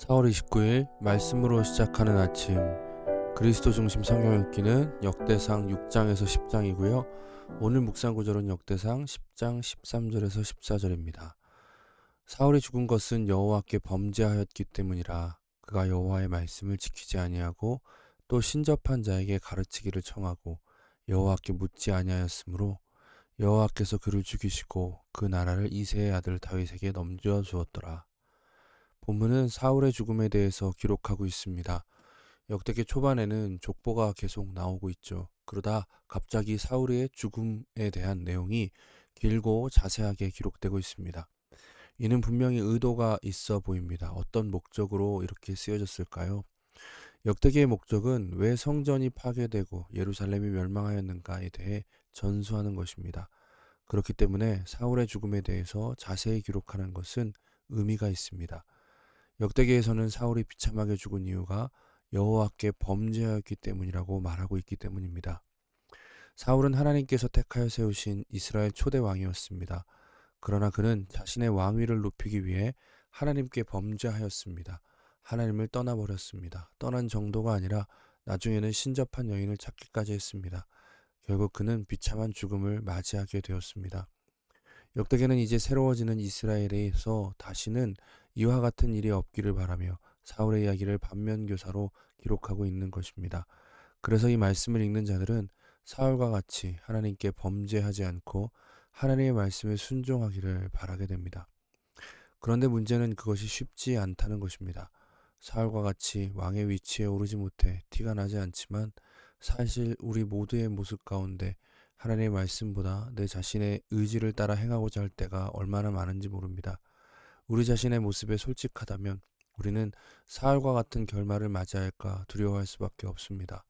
4월 29일 말씀으로 시작하는 아침, 그리스도 중심 성경 읽기는 역대상 6장에서 10장이고요. 오늘 묵상 구절은 역대상 10장 13절에서 14절입니다. 사울이 죽은 것은 여호와께 범죄하였기 때문이라. 그가 여호와의 말씀을 지키지 아니하고 또 신접한 자에게 가르치기를 청하고 여호와께 묻지 아니하였으므로 여호와께서 그를 죽이시고 그 나라를 이새의 아들 다윗에게 넘겨 주었더라. 본문은 사울의 죽음에 대해서 기록하고 있습니다. 역대기 초반에는 족보가 계속 나오고 있죠. 그러다 갑자기 사울의 죽음에 대한 내용이 길고 자세하게 기록되고 있습니다. 이는 분명히 의도가 있어 보입니다. 어떤 목적으로 이렇게 쓰여졌을까요? 역대기의 목적은 왜 성전이 파괴되고 예루살렘이 멸망하였는가에 대해 전수하는 것입니다. 그렇기 때문에 사울의 죽음에 대해서 자세히 기록하는 것은 의미가 있습니다. 역대기에서는 사울이 비참하게 죽은 이유가 여호와께 범죄하였기 때문이라고 말하고 있기 때문입니다. 사울은 하나님께서 택하여 세우신 이스라엘 초대 왕이었습니다. 그러나 그는 자신의 왕위를 높이기 위해 하나님께 범죄하였습니다. 하나님을 떠나버렸습니다. 떠난 정도가 아니라 나중에는 신접한 여인을 찾기까지 했습니다. 결국 그는 비참한 죽음을 맞이하게 되었습니다. 역대기는 이제 새로워지는 이스라엘에서 다시는 이와 같은 일이 없기를 바라며 사울의 이야기를 반면교사로 기록하고 있는 것입니다. 그래서 이 말씀을 읽는 자들은 사울과 같이 하나님께 범죄하지 않고 하나님의 말씀에 순종하기를 바라게 됩니다. 그런데 문제는 그것이 쉽지 않다는 것입니다. 사울과 같이 왕의 위치에 오르지 못해 티가 나지 않지만 사실 우리 모두의 모습 가운데 하나님의 말씀보다 내 자신의 의지를 따라 행하고자 할 때가 얼마나 많은지 모릅니다. 우리 자신의 모습에 솔직하다면 우리는 사울과 같은 결말을 맞이할까 두려워할 수밖에 없습니다.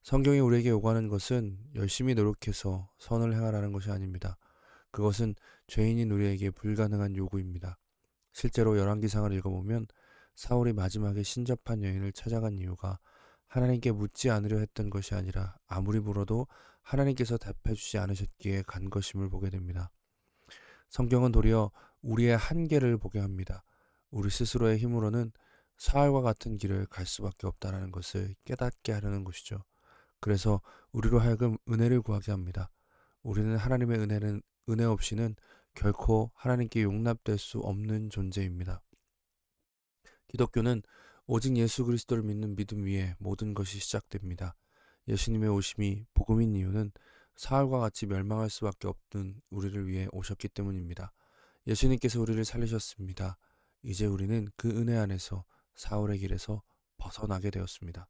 성경이 우리에게 요구하는 것은 열심히 노력해서 선을 행하라는 것이 아닙니다. 그것은 죄인인 우리에게 불가능한 요구입니다. 실제로 열왕기상을 읽어보면 사울이 마지막에 신접한 여인을 찾아간 이유가 하나님께 묻지 않으려 했던 것이 아니라 아무리 물어도 하나님께서 답해주지 않으셨기에 간 것임을 보게 됩니다. 성경은 도리어 우리의 한계를 보게 합니다. 우리 스스로의 힘으로는 사울과 같은 길을 갈 수밖에 없다는 것을 깨닫게 하려는 것이죠. 그래서 우리로 하여금 은혜를 구하게 합니다. 우리는 하나님의 은혜 없이는 결코 하나님께 용납될 수 없는 존재입니다. 기독교는 오직 예수 그리스도를 믿는 믿음 위에 모든 것이 시작됩니다. 예수님의 오심이 복음인 이유는 사울과 같이 멸망할 수밖에 없는 우리를 위해 오셨기 때문입니다. 예수님께서 우리를 살리셨습니다. 이제 우리는 그 은혜 안에서 사울의 길에서 벗어나게 되었습니다.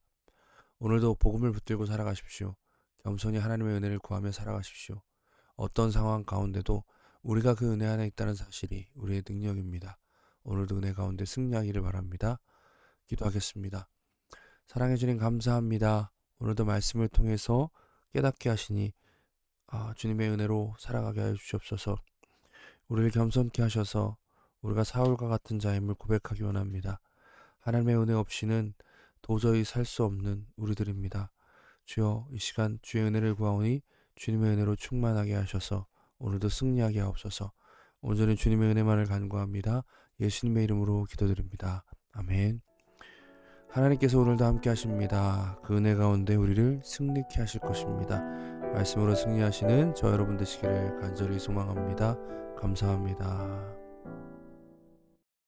오늘도 복음을 붙들고 살아가십시오. 겸손히 하나님의 은혜를 구하며 살아가십시오. 어떤 상황 가운데도 우리가 그 은혜 안에 있다는 사실이 우리의 능력입니다. 오늘도 은혜 가운데 승리하기를 바랍니다. 기도하겠습니다. 사랑해 주님 감사합니다. 오늘도 말씀을 통해서 깨닫게 하시니 주님의 은혜로 살아가게 하여 주시옵소서. 우리를 겸손케 하셔서 우리가 사울과 같은 자임을 고백하기 원합니다. 하나님의 은혜 없이는 도저히 살 수 없는 우리들입니다. 주여, 이 시간 주의 은혜를 구하오니 주님의 은혜로 충만하게 하셔서 오늘도 승리하게 하옵소서. 온전히 주님의 은혜만을 간구합니다. 예수님의 이름으로 기도드립니다. 아멘. 하나님께서 오늘도 함께 하십니다. 그 은혜 가운데 우리를 승리케 하실 것입니다. 말씀으로 승리하시는 저 여러분 되시기를 간절히 소망합니다. 감사합니다.